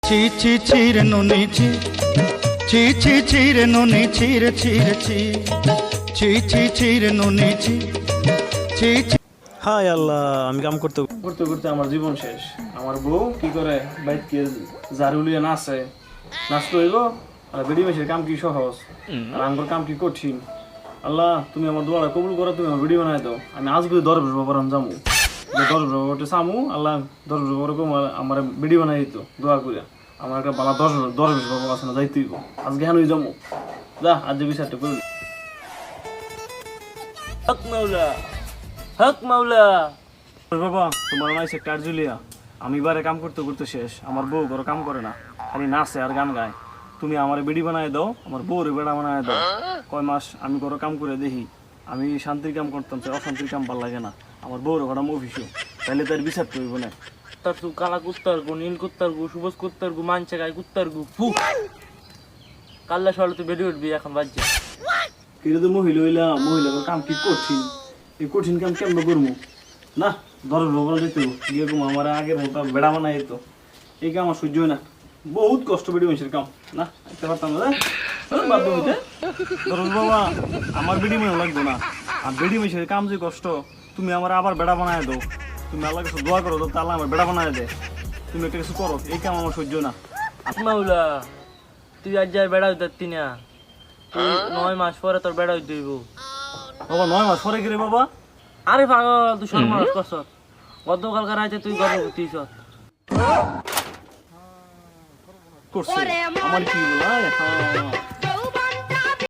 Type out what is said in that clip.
ছি ছি ছিরে নুনি ছি ছি ছি ছিরে নুনি ছিরে ছিরে ছি ছি ছি ছিরে নুনি ছি ছি ছি। হায় আল্লাহ, আমি কাম করতে করতে করতে আমার জীবন শেষ। আমার বউ কি করে বাইককে ঝাড়ু লিয়ে নাচে, নাচতে হইব। আর বেডি মেশির কাম কি সহজ, আর আঙ্গুর কাম কি কঠিন। আল্লাহ, তুমি আমার দোয়াটা কবুল করো, তুমি আমার বেডি বানাই দাও। আমি আজকে দরবেশ বাবার যামু, দরবেশ বাবাটা চামু। আল্লাহ দরবেশ বাবার আমার বেডি বানাই দিত দোয়া করে। আমার একটা বালা দরবেশ বাবা আছে না, যাইতে হইব। আজকে হ্যাঁ যামু, যা আজ যে বিচারটা করবি। হক মাওলা, হক মাওলা। বাবা তোমার নাইছে কার্জুলিয়া। আমি বারে কাম করতে করতে শেষ। আমার বউ ঘরে কাম করে না, খালি নাচে আর গান গায়। তুমি আমার বেডি বানায় দাও, আমার বউরে বেড়া বানায় দাও। কয় মাস আমি ঘরে কাম করে দেখি, আমি শান্তির কাম করতাম, অশান্তির কাম ভাল লাগে না। আমার বউরে ঘরে অফিসও, তাহলে তার বিচার করব না। তার তু কালা কুত্তার গু, নীল কুত্তার গু, সবুজ কুত্তার গু, মানছে গায়ে কুত্তার গু, ফু। কাল্লা সকালে তুই বেডি উঠবি এখন বাজছে। কিন্তু তো মহিলা হইলা, মহিলা কাম কি কঠিন। এই কঠিন কাম কেমন করবো না, ধরো ভগবান যেতে গিয়ে কম আমার আগের মতো বেড়া বানাই যেত। এই কাম আমার সহ্য হয় না, বহুত কষ্ট বেডি মানুষের কাম। না একটা পারতাম না বাধ্য হইতে। ধরো বাবা আমার বেডি মনে লাগতো না, আর বেডি মানুষের কাম যে কষ্ট। তুমি আমার আবার বেড়া বানায় দাও, তুমি আল্লাহ কাছে দোয়া করো তো আল্লাহ আমার বেড়া বানায় দে। তুমি একটা কিছু করো, এই কাম আমার সহ্য না। হক মাওলা, তুই আজ যাই বেড়া হইতে না, তুই 9 মাস পরে তোর বেড়া হইতে হইব। বাবা 9 মাস পরে গেলে বাবা। আরে পাগল, তুই সর্বনাশ করছ। গতকালকার রাতে তুই গর্ভবতী হইছ। করছে আমার কি বলা।